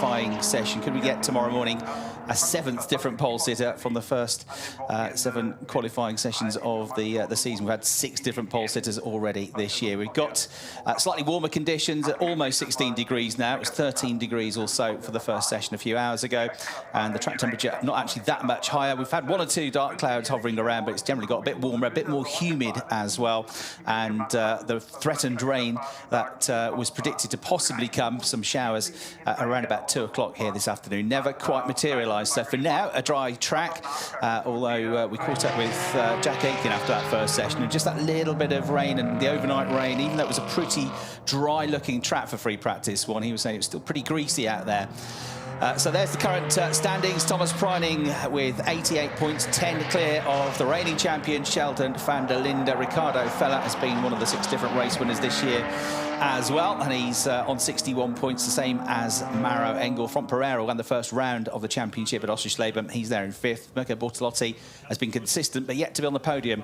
qualifying session. Could we get tomorrow morning a 7th different pole sitter from the first 7 qualifying sessions of the season? We've had 6 different pole sitters already this year. We've got slightly warmer conditions at almost 16 degrees now. It was 13 degrees or so for the first session a few hours ago, and the track temperature not actually that much higher. We've had 1 or 2 dark clouds hovering around, but it's generally got a bit warmer, a bit more humid as well, and the threatened rain that was predicted to possibly come, some showers around about 2 o'clock here this afternoon, never quite materialised. So for now, a dry track, although we caught up with Jack Aitken after that first session, and just that little bit of rain and the overnight rain, even though it was a pretty dry looking track for free practice one, he was saying it was still pretty greasy out there. So there's the current standings. Thomas Preining with 88 points, 10 clear of the reigning champion Sheldon van der Linde. Ricardo Feller has been one of the 6 different race winners this year as well, and he's on 61 points, the same as Mauro Engel. From Pereira won the first round of the championship at Oschersleben. He's there in 5th. Mirko Bortolotti has been consistent, but yet to be on the podium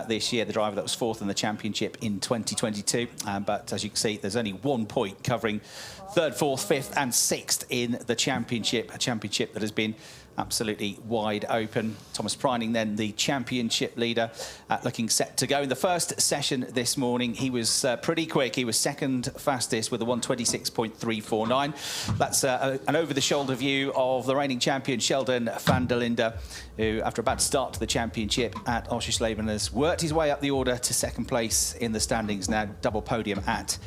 this year, the driver that was 4th in the championship in 2022. But as you can see, there's only 1 point covering 3rd, 4th, 5th and 6th in the championship, a championship that has been absolutely wide open. Thomas Preining then the championship leader, looking set to go. In the first session this morning, he was pretty quick. He was 2nd fastest with a 1:26.349. That's an over-the-shoulder view of the reigning champion Sheldon van der Linde, who, after a bad start to the championship at Oschersleben, has worked his way up the order to 2nd place in the standings now. Double podium at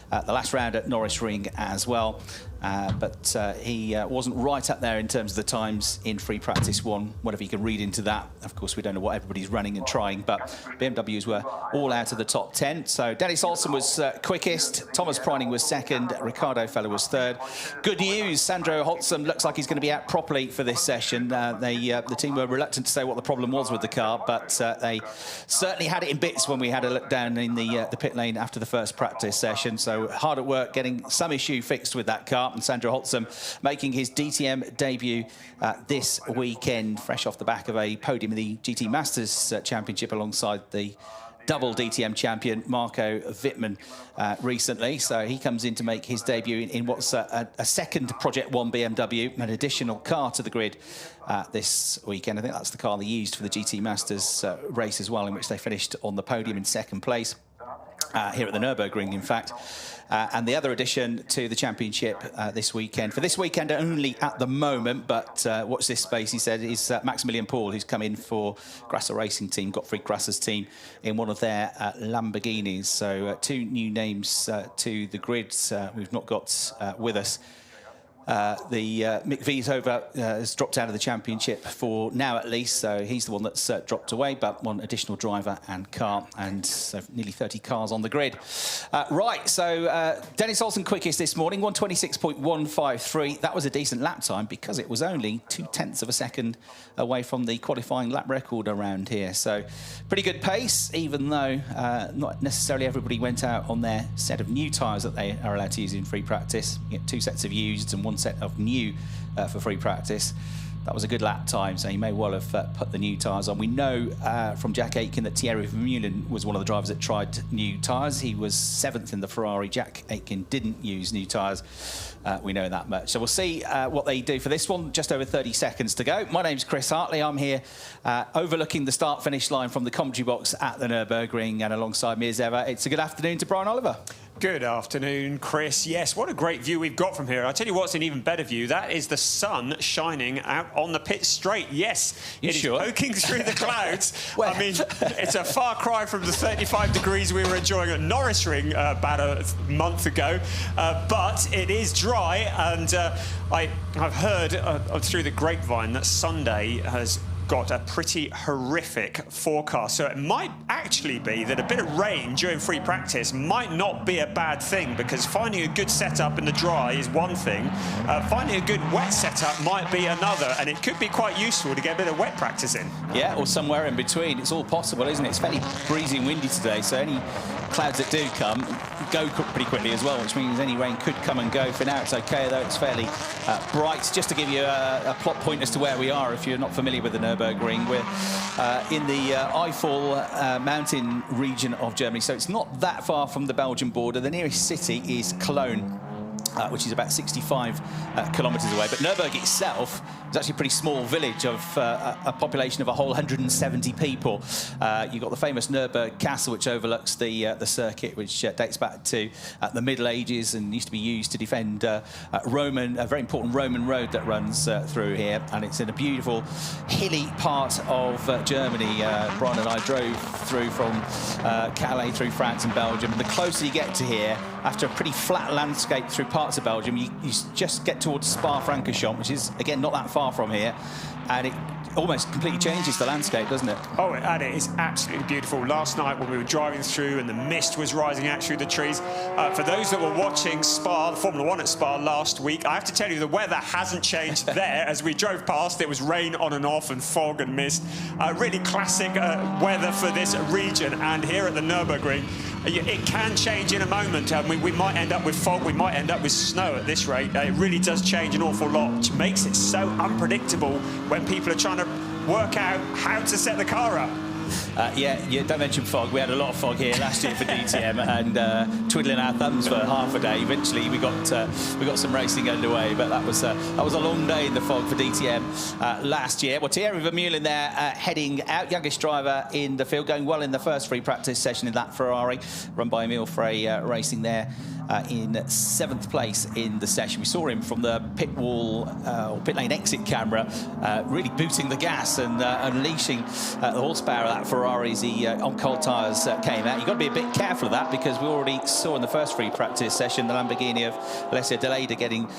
the last round at Nürburgring as well. But he wasn't right up there in terms of the times in free practice 1, whatever you can read into that. Of course, we don't know what everybody's running and trying, but BMWs were all out of the top 10. So Dennis Olsen was quickest, Thomas Preining was 2nd, Ricardo Feller was 3rd. Good news, Sandro Holtzum looks like he's going to be out properly for this session. The team were reluctant to say what the problem was with the car, but they certainly had it in bits when we had a look down in the pit lane after the first practice session. So hard at work getting some issue fixed with that car. And Sandro Holtzum making his DTM debut this weekend, fresh off the back of a podium in the GT Masters Championship alongside the double DTM champion Marco Wittmann recently. So he comes in to make his debut in what's a 2nd Project 1 BMW, an additional car to the grid this weekend. I think that's the car they used for the GT Masters race as well, in which they finished on the podium in 2nd place. Here at the Nürburgring, in fact. And the other addition to the championship this weekend, for this weekend only at the moment, but watch this space, he said, is Maximilian Paul, who's come in for Grasser Racing Team, Gottfried Grasser's team, in one of their Lamborghinis. So 2 new names to the grids we've not got with us. Mick Wieshover has dropped out of the championship for now at least, so he's the one that's dropped away, but 1 additional driver and car, and so nearly 30 cars on the grid. Right, so Dennis Olsen quickest this morning, 1:26.153. That was a decent lap time because it was only 0.2 of a second away from the qualifying lap record around here. So pretty good pace, even though not necessarily everybody went out on their set of new tyres that they are allowed to use in free practice. You get 2 sets of used and 1 set of new for free practice. That was a good lap time, so he may well have put the new tyres on. We know from Jack Aitken that Thierry Vermeulen was one of the drivers that tried new tyres. He was 7th in the Ferrari. Jack Aitken didn't use new tyres. We know that much. So we'll see what they do for this one. Just over 30 seconds to go. My name's Chris Hartley. I'm here overlooking the start-finish line from the commentary box at the Nürburgring, and alongside me as ever, it's a good afternoon to Brian Oliver. Good afternoon, Chris. Yes, what a great view we've got from here. I'll tell you what's an even better view. That is the sun shining out on the pit straight. Yes, it is poking through the clouds. Well, I mean, it's a far cry from the 35 degrees we were enjoying at Nürburgring about a month ago. But it is dry, and I've heard through the grapevine that Sunday has got a pretty horrific forecast. So it might actually be that a bit of rain during free practice might not be a bad thing, because finding a good setup in the dry is one thing. Finding a good wet setup might be another, and it could be quite useful to get a bit of wet practice in. Yeah, or somewhere in between. It's all possible, isn't it? It's fairly breezy and windy today, so any clouds that do come go pretty quickly as well, which means any rain could come and go. For now, it's okay, though. It's fairly bright. Just to give you a plot point as to where we are, if you're not familiar with the Nürburgring, we're in the Eifel mountain region of Germany, so it's not that far from the Belgian border. The nearest city is Cologne. which is about 65 kilometres away. But Nürburgring itself is actually a pretty small village of a population of a whole 170 people. You've got the famous Nürburgring Castle, which overlooks the circuit, which dates back to the Middle Ages and used to be used to defend a very important Roman road that runs through here. And it's in a beautiful hilly part of Germany. Brian and I drove through from Calais through France and Belgium. And the closer you get to here, after a pretty flat landscape through parts of Belgium, you just get towards Spa-Francorchamps, which is, again, not that far from here. And it almost completely changes the landscape, doesn't it? Oh, and it is absolutely beautiful. Last night when we were driving through and the mist was rising out through the trees, for those that were watching Spa, the Formula 1 at Spa last week, I have to tell you the weather hasn't changed there. As we drove past, it was rain on and off and fog and mist. Really classic weather for this region. And here at the Nürburgring, it can change in a moment. We might end up with fog, we might end up with snow at this rate. It really does change an awful lot, which makes it so unpredictable when people are trying to work out how to set the car up. Yeah, don't mention fog. We had a lot of fog here last year for DTM, and twiddling our thumbs for half a day. Eventually, we got some racing underway, but that was a long day in the fog for DTM last year. Well, Thierry Vermeulen there heading out, youngest driver in the field, going well in the first free practice session in that Ferrari, run by Emile Frey Racing there. In 7th place in the session. We saw him from the pit wall or pit lane exit camera, really booting the gas and unleashing the horsepower of that Ferrari as he on cold tyres came out. You've got to be a bit careful of that, because we already saw in the first free practice session the Lamborghini of Alessio De Leda getting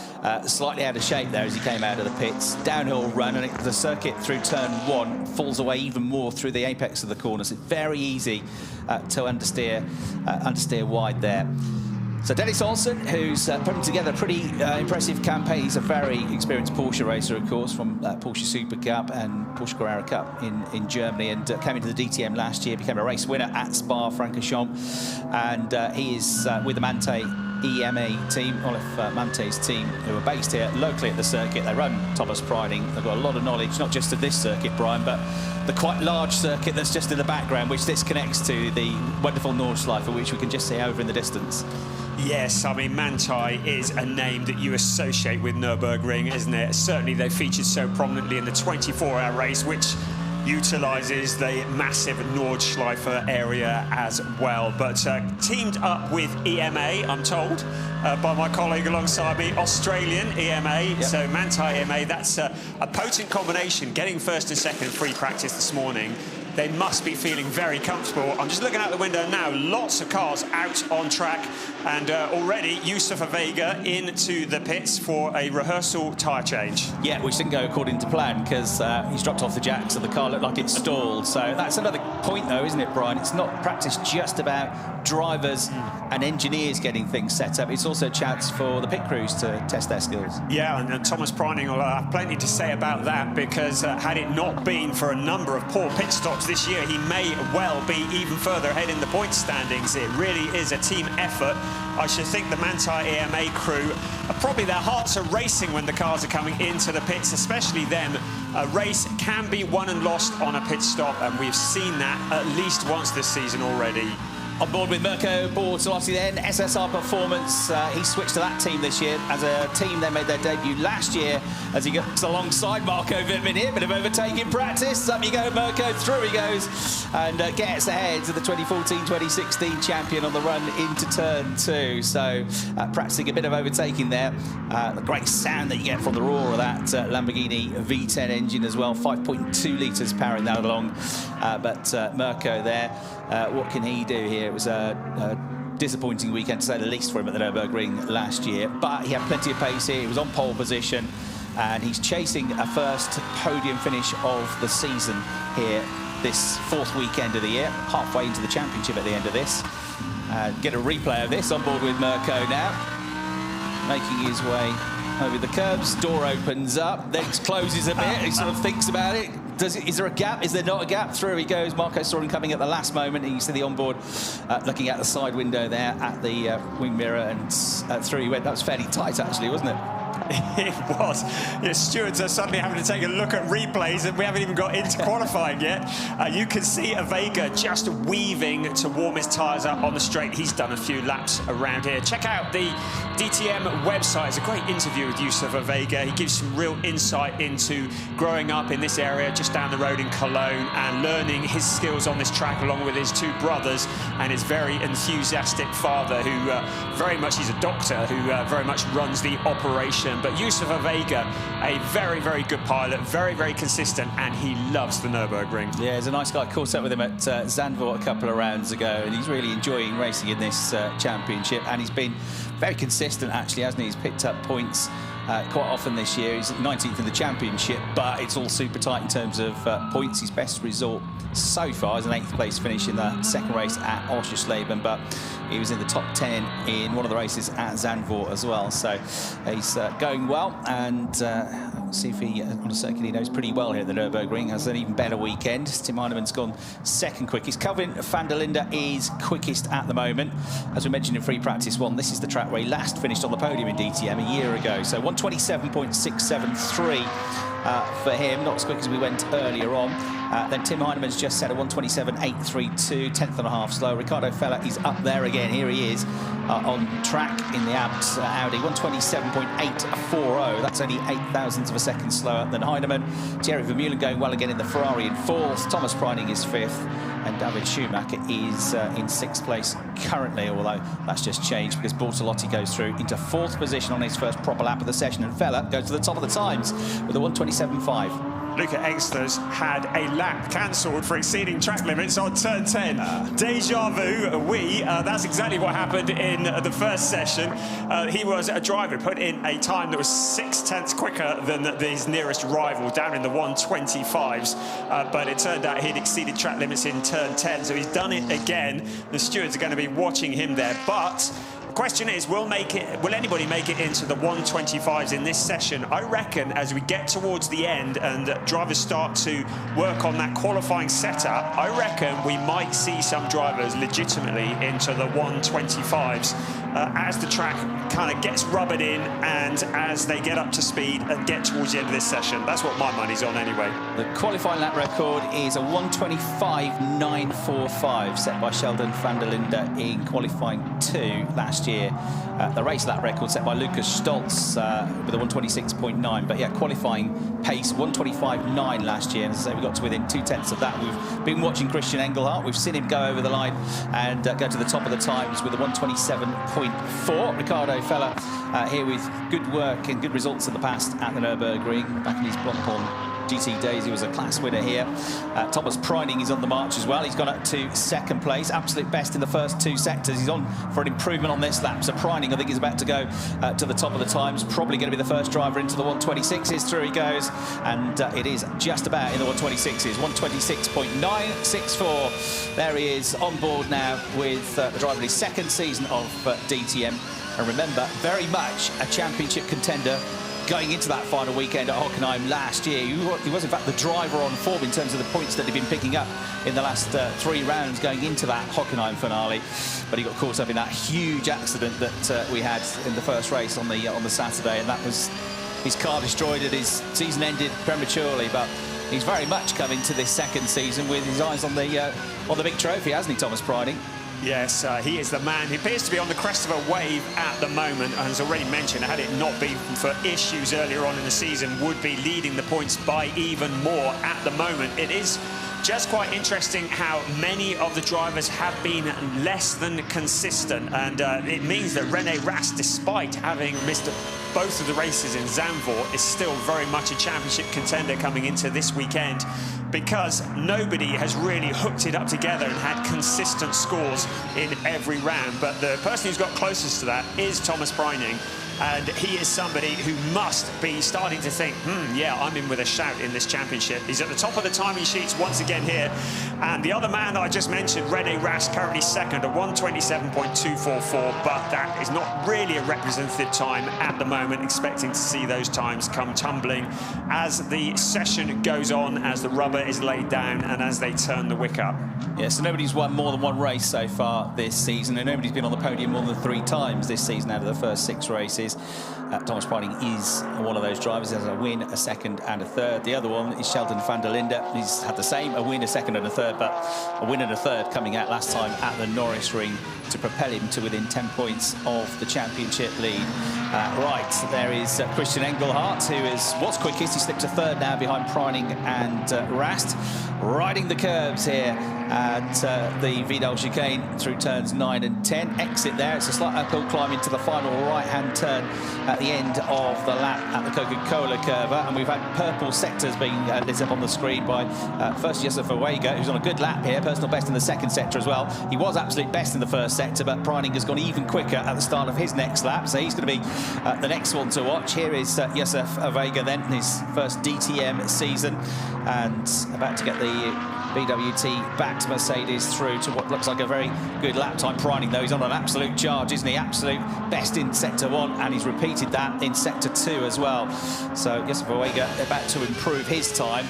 slightly out of shape there as he came out of the pits. Downhill run, and the circuit through turn 1 falls away even more through the apex of the corners. It's very easy to understeer wide there. So Dennis Olsen, who's putting together a pretty impressive campaign. He's a very experienced Porsche racer, of course, from Porsche Super Cup and Porsche Carrera Cup in Germany, and came into the DTM last year, became a race winner at Spa-Francorchamps, and he is with the Mante EMA team, Olaf Mante's team, who are based here locally at the circuit. They run Thomas Priding. They've got a lot of knowledge, not just of this circuit, Brian, but the quite large circuit that's just in the background, which this connects to the wonderful Nordschleife, which we can just see over in the distance. Yes, I mean, Manthey is a name that you associate with Nürburgring, isn't it? Certainly they featured so prominently in the 24-hour race, which utilises the massive Nordschleife area as well. But teamed up with EMA, I'm told, by my colleague alongside me, Australian EMA. Yep. So Manthey EMA, that's a potent combination, getting first and second free practice this morning. They must be feeling very comfortable. I'm just looking out the window now, lots of cars out on track, and already Yusufa Vega into the pits for a rehearsal tyre change. Yeah, which didn't go according to plan, because he's dropped off the jacks and the car looked like it stalled. So that's another point though, isn't it, Brian? It's not practice just about drivers and engineers getting things set up. It's also a chance for the pit crews to test their skills. Yeah, and Thomas Priding will have plenty to say about that, because had it not been for a number of poor pit stops this year, he may well be even further ahead in the point standings. It really is a team effort. I should think the Manthey EMA crew, probably their hearts are racing when the cars are coming into the pits, especially them. A race can be won and lost on a pit stop, and we've seen that at least once this season already. On board with Mirko Bortolotti then, SSR Performance. He switched to that team this year. As a team, they made their debut last year as he gets alongside Marco Wittmann here. Bit of overtaking practice. Up you go, Mirko. Through he goes and gets ahead to the 2014-2016 champion on the run into turn 2. So practicing a bit of overtaking there. The great sound that you get from the roar of that Lamborghini V10 engine as well. 5.2 litres powering that along. But Mirko there, what can he do here? It was a disappointing weekend, to say the least, for him at the Nürburgring last year, but he had plenty of pace here. He was on pole position, and he's chasing a first podium finish of the season here this 4th weekend of the year, halfway into the championship at the end of this. Get a replay of this on board with Mirko now, making his way over the curbs. Door opens up, then closes a bit. He sort of thinks about it. Is there a gap? Is there not a gap? Through he goes. Marco saw him coming at the last moment. You see the onboard looking out the side window there at the wing mirror, and through he went. That was fairly tight, actually, wasn't it? It was. The stewards are suddenly having to take a look at replays, and we haven't even got into qualifying yet. You can see Vega just weaving to warm his tyres up on the straight. He's done a few laps around here. Check out the DTM website. It's a great interview with Yusuf Vega. He gives some real insight into growing up in this area just down the road in Cologne and learning his skills on this track along with his two brothers and his very enthusiastic father, who very much, he's a doctor, who very much runs the operation. But Yusuf Vega, a very, very good pilot, very, very consistent, and he loves the Nürburgring. Yeah, he's a nice guy. Caught up with him at Zandvoort a couple of rounds ago, and he's really enjoying racing in this championship, and he's been very consistent, actually, hasn't he? He's picked up points quite often this year. He's 19th in the championship, but it's all super tight in terms of points. His best result so far is an 8th place finish in the second race at Oschersleben, but he was in the top 10 in one of the races at Zandvoort as well. So he's going well, and see if he, on a circuit he knows pretty well here at the Nürburgring, has an even better weekend. Tim Heinemann's gone second quickest. Kelvin van der Linde is quickest at the moment. As we mentioned in free practice one, this is the track where he last finished on the podium in DTM a year ago. So 127.673 for him, not as quick as we went earlier on. Then Tim Heinemann's just set a 127.832, 10th and a half slow. Ricardo Feller is up there again. Here he is on track in the Audi, 127.840. That's only 0.08 of a second slower than Heinemann. Thierry Vermeulen going well again in the Ferrari in 4th. Thomas Preining is 5th. And David Schumacher is in 6th place currently, although that's just changed because Bortolotti goes through into 4th position on his first proper lap of the session, and Feller goes to the top of the times with a 127.5. Luca Engstler's had a lap cancelled for exceeding track limits on turn 10. Deja vu, that's exactly what happened in the first session. He was a driver who put in a time that was 0.6 quicker than his nearest rival, down in the 125s. But it turned out he'd exceeded track limits in turn 10, so he's done it again. The stewards are going to be watching him there, but the question is, will anybody make it into the 125s in this session? I reckon as we get towards the end and drivers start to work on that qualifying setup, I reckon we might see some drivers legitimately into the 125s as the track kind of gets rubbered in and as they get up to speed and get towards the end of this session. That's what my money's on anyway. The qualifying lap record is a 125.945 set by Sheldon van der Linde in qualifying 2 last year. The race lap record set by Lucas Stoltz with a 126.9, but yeah, qualifying pace 125.9 last year, and as I say, we got to within 0.2 of that. We've been watching Christian Engelhardt. We've seen him go over the line and go to the top of the times with a 127.4. Ricardo Feller here with good work and good results in the past at the Nürburgring. Back in his Blancpain GT days, he was a class winner here. Thomas Preining is on the march as well. He's gone up to 2nd place, absolute best in the first 2 sectors. He's on for an improvement on this lap. So Preining, I think, is about to go to the top of the times. Probably going to be the first driver into the 126s. Through he goes, and it is just about in the 126s. 126.964. There he is on board now with the driver in his 2nd season of DTM. And remember, very much a championship contender going into that final weekend at Hockenheim last year. He was, in fact, the driver on form in terms of the points that he'd been picking up in the last 3 rounds going into that Hockenheim finale. But he got caught up in that huge accident that we had in the first race on the Saturday, and that was his car destroyed and his season ended prematurely. But he's very much come into this 2nd season with his eyes on the big trophy, hasn't he, Thomas Preining? Yes, he is the man. He appears to be on the crest of a wave at the moment, and as already mentioned, had it not been for issues earlier on in the season, would be leading the points by even more at the moment. It is just quite interesting how many of the drivers have been less than consistent, and it means that René Rast, despite having missed both of the races in Zandvoort, is still very much a championship contender coming into this weekend, because nobody has really hooked it up together and had consistent scores in every round. But the person who's got closest to that is Thomas Preining, and he is somebody who must be starting to think, yeah, I'm in with a shout in this championship. He's at the top of the timing sheets once again here, And the other man that I just mentioned, Rene Rast, currently second at 1:27.244, but that is not really a representative time at the moment. Expecting to see those times come tumbling as the session goes on, as the rubber is laid down and as they turn the wick up. Yeah, so nobody's won more than one race so far this season, and nobody's been on the podium more than 3 times this season out of the first 6 races. Thomas Preining is one of those drivers. He has a win, a second and a third. The other one is Sheldon van der Linde. He's had the same, a win, a second and a third, but a win and a third coming out last time at the Nürburgring to propel him to within 10 points of the championship lead. Right, there is Christian Engelhardt, who is what's quickest. He slipped to third now behind Preining and Rast. Riding the curbs here at the Vidal chicane through turns 9 and 10. Exit there. It's a slight uphill climb into the final right-hand turn at the end of the lap at the Coca-Cola curve. And we've had purple sectors being lit up on the screen by first Josef Awega, who's on a good lap here. Personal best in the second sector as well. He was absolute best in the first sector, but Preining has gone even quicker at the start of his next lap. So he's going to be the next one to watch. Here is Josef Awega then, his first DTM season, and about to get the BWT-backed Mercedes through to what looks like a very good lap time. Preining, though, he's on an absolute charge, isn't he? Absolute best in Sector 1, and he's repeated that in Sector 2 as well. So, Josef Awega about to improve his time.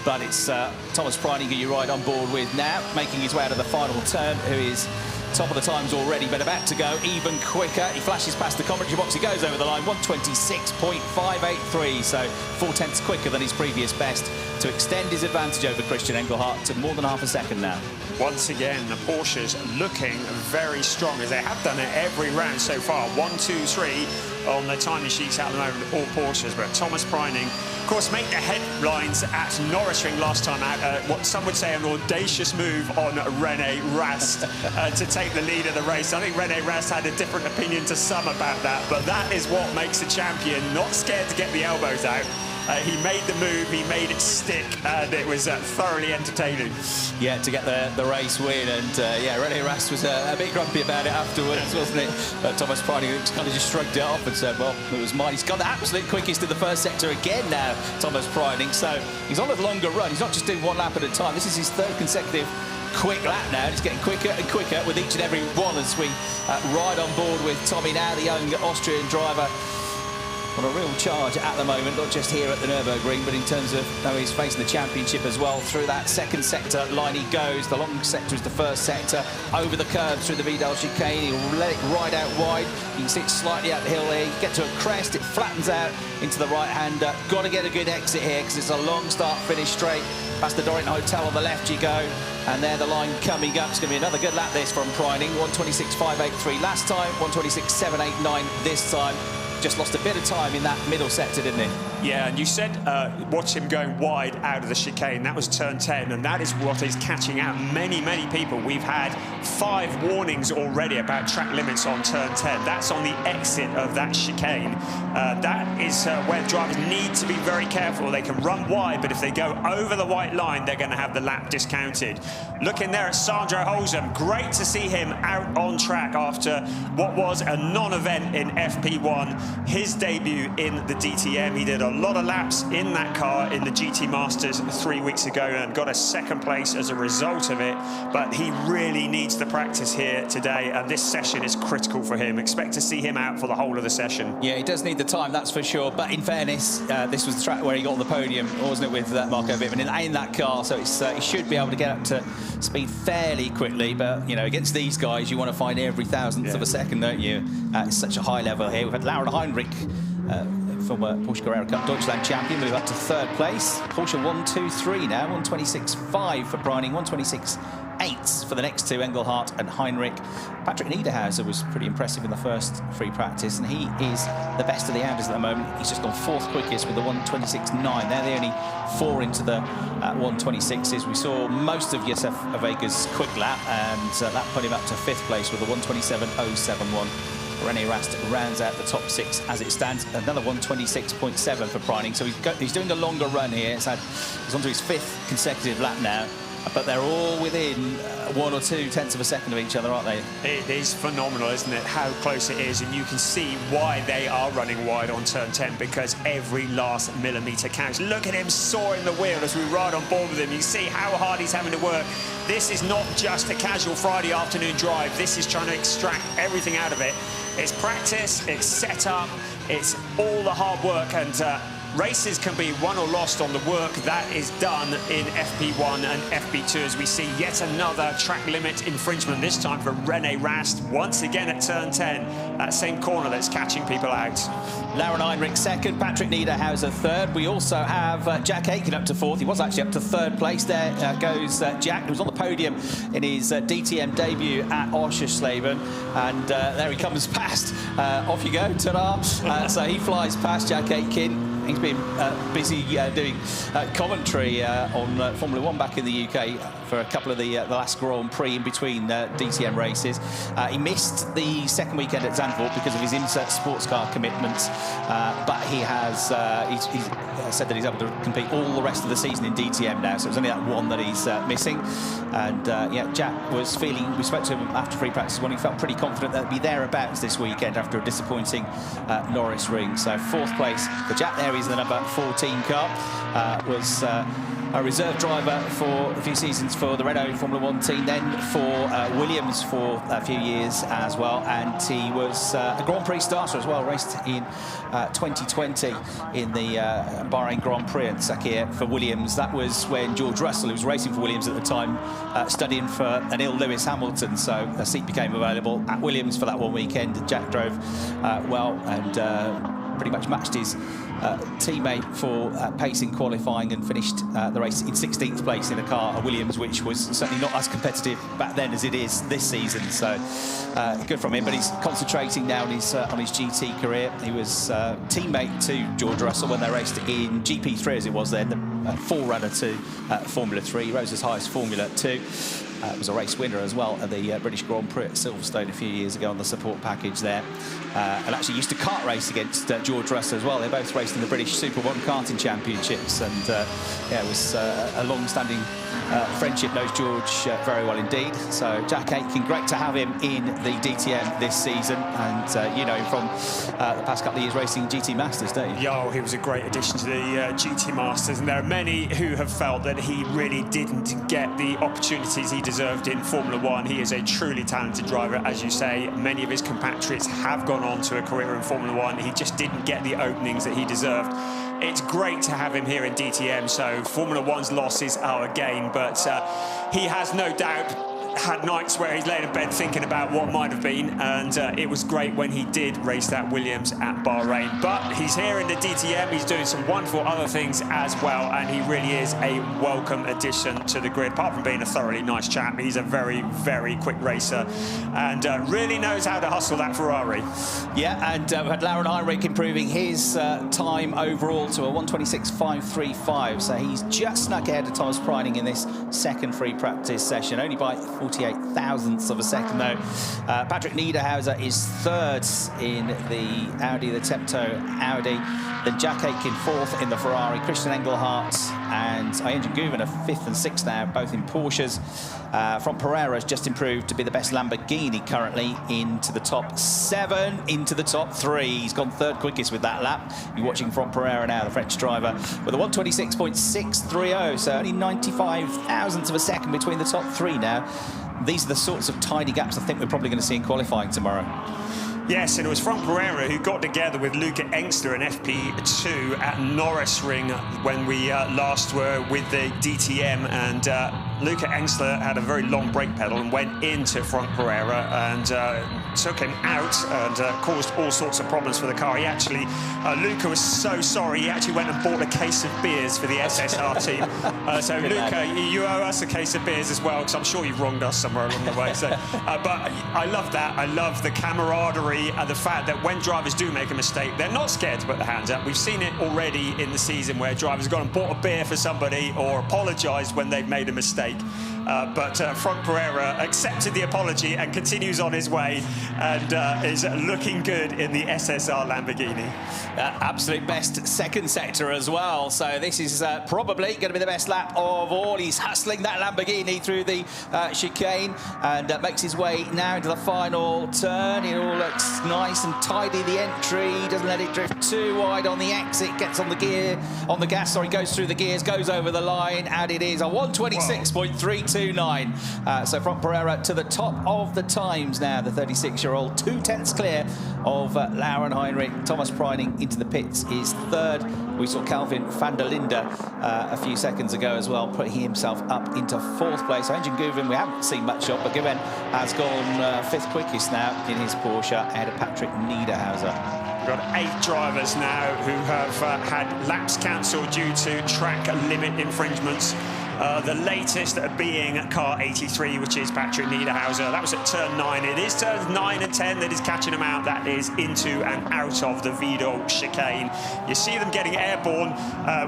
But it's Thomas Preining, who you ride on board with now, making his way out of the final turn, who is top of the times already, but about to go even quicker. He flashes past the commentary box. He goes over the line, 1:26.583, so 4 tenths quicker than his previous best to extend his advantage over Christian Engelhardt to more than half a second now. Once again, the Porsches looking very strong, as they have done it every round so far. 1, 2, 3 on the timing sheets at the moment, all Porsches, but Thomas Preining, of course, made the headlines at Nürburgring last time out. What some would say an audacious move on Rene Rast to take the lead of the race. I think Rene Rast had a different opinion to some about that, but that is what makes a champion, not scared to get the elbows out. He made the move, he made it stick, and it was thoroughly entertaining. Yeah, to get the race win, and yeah, Rene Rast was a bit grumpy about it afterwards, wasn't it? But Thomas Preining kind of just shrugged it off and said, well, it was mine. He's got the absolute quickest in the first sector again now, Thomas Preining, so he's on a longer run. He's not just doing 1 lap at a time. This is his 3rd consecutive quick lap now, and it's getting quicker and quicker with each and every one as we ride on board with Tommy now, the young Austrian driver, on a real charge at the moment, not just here at the Nürburgring, but in terms of how he's facing the championship as well. Through that second sector line he goes. The long sector is the first sector. Over the curve through the Vidal chicane. He'll let it ride out wide. You can see it slightly uphill here. You get to a crest, it flattens out into the right-hander. Got to get a good exit here because it's a long start-finish straight. Past the Dorrington Hotel on the left you go. And there the line coming up. It's going to be another good lap this from Preining. 1:26.583 last time. 1:26.789 this time. Just lost a bit of time in that middle sector, didn't he? Yeah, and you said watch him going wide out of the chicane. That was turn 10, and that is what is catching out many, many people. We've had 5 warnings already about track limits on turn 10. That's on the exit of that chicane. That is where drivers need to be very careful. They can run wide, but if they go over the white line, they're going to have the lap discounted. Looking there at Sandro Holzem. Great to see him out on track after what was a non-event in FP1. His debut in the DTM. He did a lot of laps in that car in the GT Masters 3 weeks ago and got a 2nd place as a result of it. But he really needs the practice here today, and this session is critical for him. Expect to see him out for the whole of the session. Yeah, he does need the time, that's for sure. But in fairness, this was the track where he got on the podium, wasn't it, with Marco Wittmann in that car. So it's, he should be able to get up to speed fairly quickly. But, you know, against these guys, you want to find every thousandth of a second, don't you? It's such a high level here. We've had Lauren Heinrich, former Porsche Carrera Cup Deutschland champion, move up to 3rd place. Porsche 1-2-3 now, 1:26.5 for Preining, 1:26.8 for the next 2, Engelhardt and Heinrich. Patrick Niederhauser was pretty impressive in the first free practice, and he is the best of the Audis at the moment. He's just gone 4th quickest with the 1:26.9. They're the only 4 into the 1:26s. We saw most of Josef Awega's quick lap, and that put him up to 5th place with the 1:27.071. Rene Rast rounds out the top 6 as it stands. Another 1:26.7 for Preining. So he's doing a longer run here. He's onto his 5th consecutive lap now. but they're all within 1 or 2 tenths of a second of each other, aren't they? It is phenomenal, isn't it, how close it is, and you can see why they are running wide on turn 10, because every last millimetre counts. Look at him soaring the wheel as we ride on board with him. You see how hard he's having to work. This is not just a casual Friday afternoon drive. This is trying to extract everything out of it. It's practice, it's set up, it's all the hard work, and races can be won or lost on the work that is done in FP1 and FP2 as we see yet another track limit infringement, this time for René Rast, once again at turn 10, that same corner that's catching people out. Lauren Heinrich second, Patrick Niederhauser third. We also have Jack Aitken up to fourth. He was actually up to third place. There goes Jack, who was on the podium in his DTM debut at Oschersleben. And there he comes past. Off you go, ta-da. So he flies past Jack Aitken. He's been busy doing commentary on Formula 1 back in the UK for a couple of the last Grand Prix in between DTM races. He missed the second weekend at Zandvoort because of his insert sports car commitments, but he has he's said that he's able to compete all the rest of the season in DTM now, so it's only that one that he's missing. And yeah, Jack was feeling, we spoke to him after free practice when he felt pretty confident that he'd be thereabouts this weekend after a disappointing Nürburgring. So fourth place for Jack there. He's the number 14 car. Was a reserve driver for a few seasons for the Renault Formula 1 team, then for Williams for a few years as well, and he was a Grand Prix starter as well, raced in 2020 in the Bahrain Grand Prix at Sakir for Williams. That was when George Russell, who was racing for Williams at the time, studying for an ill Lewis Hamilton, so a seat became available at Williams for that one weekend. Jack drove well and pretty much matched his teammate for pace in qualifying and finished the race in 16th place in a car, a Williams, which was certainly not as competitive back then as it is this season. So good from him, but he's concentrating now on his GT career. He was teammate to George Russell when they raced in GP3 as it was then, the forerunner to Formula 3. He rose as high as Formula 2. Was a race winner as well at the British Grand Prix at Silverstone a few years ago on the support package there, and actually used to kart race against George Russell as well. They both raced in the British Super 1 karting championships, and yeah, it was a long-standing friendship. Knows George very well indeed. So Jack Aitken, great to have him in the DTM this season, and you know him from the past couple of years racing GT Masters, don't you? Yeah, he was a great addition to the GT Masters, and there are many who have felt that he really didn't get the opportunities he deserved in Formula 1. He is a truly talented driver, as you say. Many of his compatriots have gone on to a career in Formula 1. He just didn't get the openings that he deserved. It's great to have him here in DTM, so Formula 1's loss is our gain, but he has no doubt had nights where he's laid in bed thinking about what might have been, and it was great when he did race that Williams at Bahrain. But he's here in the DTM, he's doing some wonderful other things as well, and he really is a welcome addition to the grid. Apart from being a thoroughly nice chap, he's a very, very quick racer, and really knows how to hustle that Ferrari. Yeah, and we had Lauren Heinrich improving his time overall to a 1:26.535, so he's just snuck ahead of Thomas Preining in this second free practice session, only by 48 thousandths of a second though. Patrick Niederhauser is third in the Audi, the Tepto Audi. Then Jack Aitken fourth in the Ferrari. Christian Engelhardt and Ayenjan Guven are fifth and sixth now, both in Porsches. From Pereira has just improved to be the best Lamborghini currently, into the top 7, into the top 3. He's gone third quickest with that lap. You're watching from Pereira now, the French driver, with a 1:26.630, so only 95 thousandths of a second between the top 3 now. These are the sorts of tiny gaps I think we're probably going to see in qualifying tomorrow. Yes, and it was Frank Pereira who got together with Luca Engstler in FP2 at Nürburgring when we last were with the DTM, and Luca Engstler had a very long brake pedal and went into Frank Pereira and took him out and caused all sorts of problems for the car. He actually, Luca was so sorry, he actually went and bought a case of beers for the SSR team. So Luca, you owe us a case of beers as well, because I'm sure you've wronged us somewhere along the way. So, but I love that. I love the camaraderie and the fact that when drivers do make a mistake, they're not scared to put their hands up. We've seen it already in the season where drivers have gone and bought a beer for somebody or apologised when they've made a mistake. but Frank Pereira accepted the apology and continues on his way, and is looking good in the SSR Lamborghini. Absolute best second sector as well. So this is probably going to be the best lap of all. He's hustling that Lamborghini through the chicane and makes his way now into the final turn. It all looks nice and tidy. The entry doesn't let it drift too wide on the exit. Gets on the gas. Sorry, goes through the gears, goes over the line, and it is a 1:26.329. So Frank Pereira to the top of the times now. The 36-year-old, 2 tenths clear of Lauren Heinrich. Thomas Preining into the pits is third. We saw Calvin van der Linde a few seconds ago as well, putting himself up into fourth place. So Engine Guvin, we haven't seen much of, but Guvin has gone fifth quickest now in his Porsche ahead of Patrick Niederhauser. We've got 8 drivers now who have had laps cancelled due to track limit infringements. The latest being car 83, which is Patrick Niederhauser. That was at turn 9. It is turns 9 and 10 that is catching him out. That is into and out of the Vidal chicane. You see them getting airborne.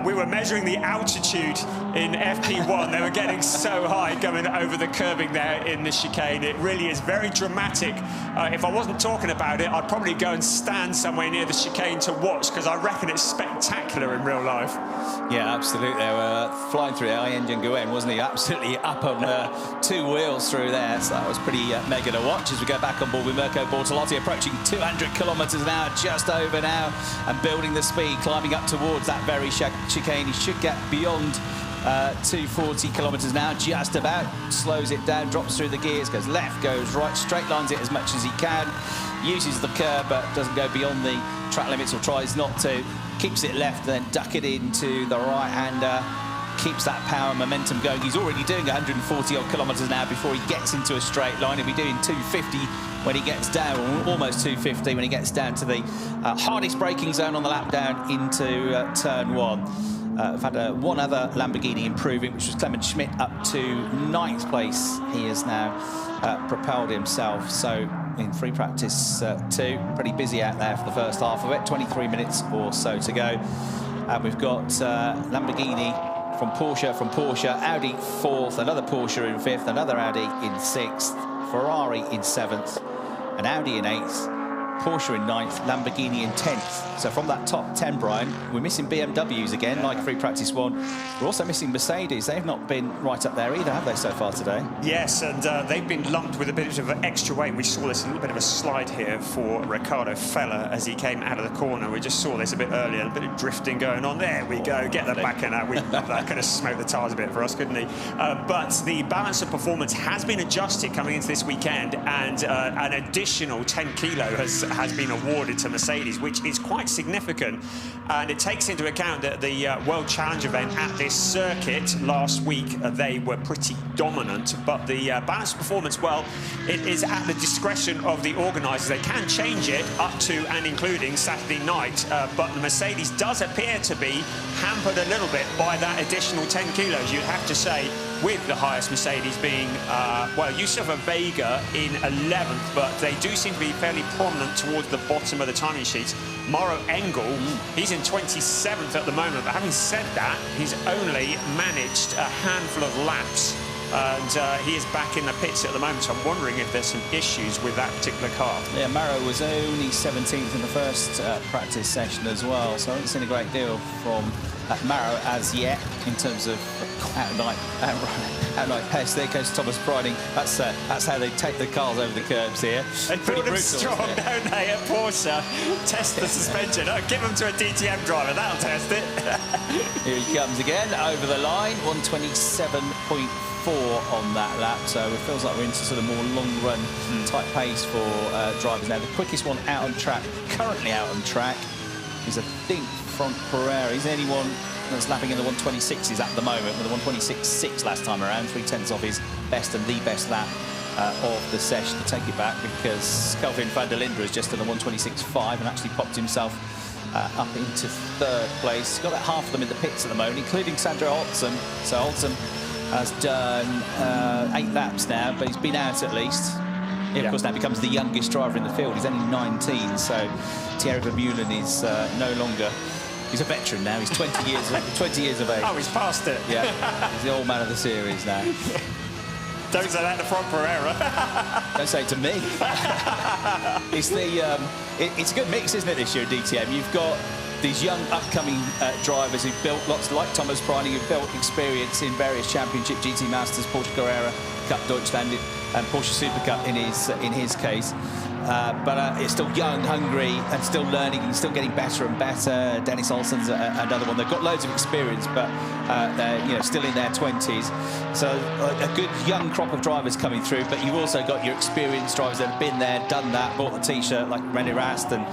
We were measuring the altitude in FP1. They were getting so high coming over the curbing there in the chicane. It really is very dramatic. If I wasn't talking about it, I'd probably go and stand somewhere near the chicane to watch, because I reckon it's spectacular in real life. Yeah, absolutely. They were flying through there. Engine Guen, wasn't he? Absolutely up on 2 wheels through there. So that was pretty mega to watch as we go back on board with Mirko Bortolotti, approaching 200 kilometres an hour, just over now, and building the speed, climbing up towards that very chicane. He should get beyond 240 kilometres an hour, just about. Slows it down, drops through the gears, goes left, goes right, straight lines it as much as he can, uses the curb but doesn't go beyond the track limits, or tries not to. Keeps it left, then duck it into the right-hander. Keeps that power and momentum going. He's already doing 140 odd kilometres an hour before he gets into a straight line. He'll be doing 250 when he gets down, or almost 250 when he gets down to the hardest braking zone on the lap down into turn 1. We've had one other Lamborghini improving, which was Clement Schmidt, up to 9th place. He has now propelled himself. So in free practice 2, pretty busy out there for the first half of it. 23 minutes or so to go. And we've got Lamborghini from Porsche, Audi 4th, another Porsche in 5th, another Audi in 6th, Ferrari in 7th, an Audi in 8th, Porsche in 9th, Lamborghini in 10th. So from that top 10, Brian, we're missing BMWs again, like free practice 1. We're also missing Mercedes. They've not been right up there either, have they, so far today? Yes, and they've been lumped with a bit of extra weight. We saw this, a little bit of a slide here for Ricardo Feller as he came out of the corner. We just saw this a bit earlier, a bit of drifting going on. There we go, get the back in that. That could have smoked the tyres a bit for us, couldn't he? But the balance of performance has been adjusted coming into this weekend, and an additional 10 kilo has been awarded to Mercedes, which is quite significant, and it takes into account that the World Challenge event at this circuit last week, they were pretty dominant, but the balance performance, well, it is at the discretion of the organisers. They can change it up to and including Saturday night, but the Mercedes does appear to be hampered a little bit by that additional 10 kilos, you'd have to say, with the highest Mercedes being, well, Yusufa Vega in 11th, but they do seem to be fairly prominent towards the bottom of the timing sheets. Mauro Engel, he's in 27th at the moment, but having said that, he's only managed a handful of laps, and he is back in the pits at the moment, so I'm wondering if there's some issues with that particular car. Yeah, Mauro was only 17th in the first practice session as well, so I haven't seen a great deal from Mauro as yet in terms of outright pace. There goes Thomas Preining. That's how they take the cars over the curbs here. They put them strong, don't they, at Porsche? Test the suspension. Oh, give them to a DTM driver, that'll test it. Here he comes again, over the line, 1:27.4 on that lap, so it feels like we're into sort of more long-run type pace for drivers now. The quickest one out on track, currently out on track, is, I think, Frank Pereira. He's the only one that's lapping in the 1:26s at the moment, with the 1:26.6 last time around, 3/10 off his best and the best lap of the session. To take it back, because Kelvin van der Linde is just in the 1:26.5 and actually popped himself up into 3rd place. He's got about half of them in the pits at the moment, including Sandro Olsen. So Olsen has done 8 laps now, but he's been out at least. He, of course, now becomes the youngest driver in the field. He's only 19, so Thierry Vermeulen is no longer... He's a veteran now. He's 20 years of age. Oh, he's past it. Yeah, he's the old man of the series now. Don't say that to Frank Pereira. Don't say it to me. It's a good mix, isn't it, this year at DTM? You've got these young upcoming drivers who've built lots, like Thomas Preining, who've built experience in various championship, GT Masters, Porsche Carrera Cup, Deutschland, and Porsche Super Cup in his case. But it's still young, hungry, and still learning, and still getting better and better. Dennis Olsen's another one. They've got loads of experience, but they're still in their 20s. So a good young crop of drivers coming through. But you've also got your experienced drivers that have been there, done that, bought the T-shirt, like René Rast and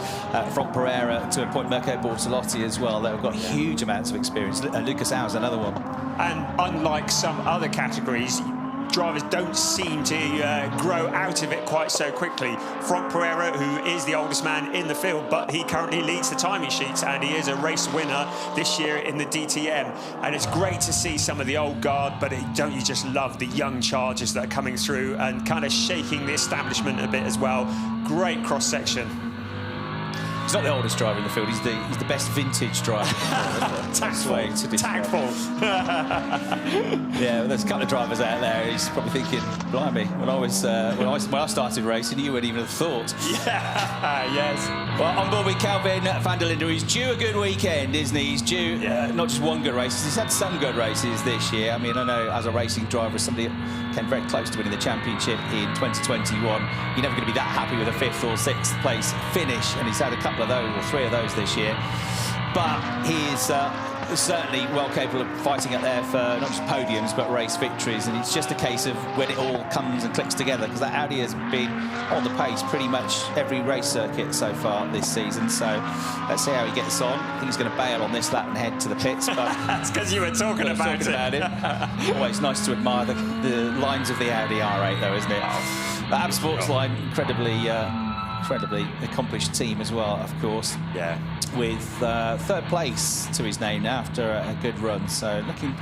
Franck Pereira, to a point Mirko Bortolotti as well. They've got huge amounts of experience. Lucas Au's another one. And unlike some other categories, drivers don't seem to grow out of it quite so quickly. Franck Pereira, who is the oldest man in the field, but he currently leads the timing sheets, and he is a race winner this year in the DTM. And it's great to see some of the old guard, but don't you just love the young chargers that are coming through and kind of shaking the establishment a bit as well. Great cross-section. He's not the oldest driver in the field. He's the best vintage driver. Tactful. Yeah, well, there's a couple of drivers out there. He's probably thinking, blimey, when I started racing, you wouldn't even have thought. Yeah, yes. Well, on board with Kelvin van der Linde. He's due a good weekend, isn't he? He's due not just one good race. He's had some good races this year. I mean, I know as a racing driver, somebody came very close to winning the championship in 2021. You're never going to be that happy with a 5th or 6th place finish, and he's had a couple of those, or 3 of those this year. But he's certainly well capable of fighting up there for not just podiums but race victories, and it's just a case of when it all comes and clicks together, because that Audi has been on the pace pretty much every race circuit so far this season. So let's see how he gets on. I think he's going to bail on this lap and head to the pits, but that's because you were talking about it. Always nice to admire the lines of the Audi R8 though, isn't it? But AB Sportsline, incredibly accomplished team as well, of course. Yeah. With 3rd place to his name now after a good run. So looking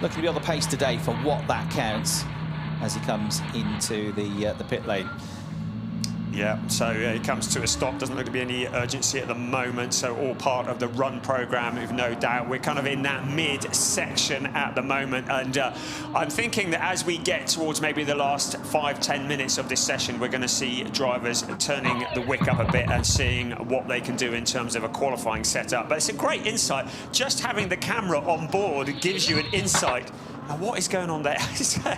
to be on the pace today for what that counts as he comes into the pit lane. Yeah, so he comes to a stop. Doesn't look to be any urgency at the moment. So all part of the run program, with no doubt. We're kind of in that mid-section at the moment. And I'm thinking that as we get towards maybe the last 5-10 minutes of this session, we're going to see drivers turning the wick up a bit and seeing what they can do in terms of a qualifying setup. But it's a great insight. Just having the camera on board gives you an insight. And what is going on there? I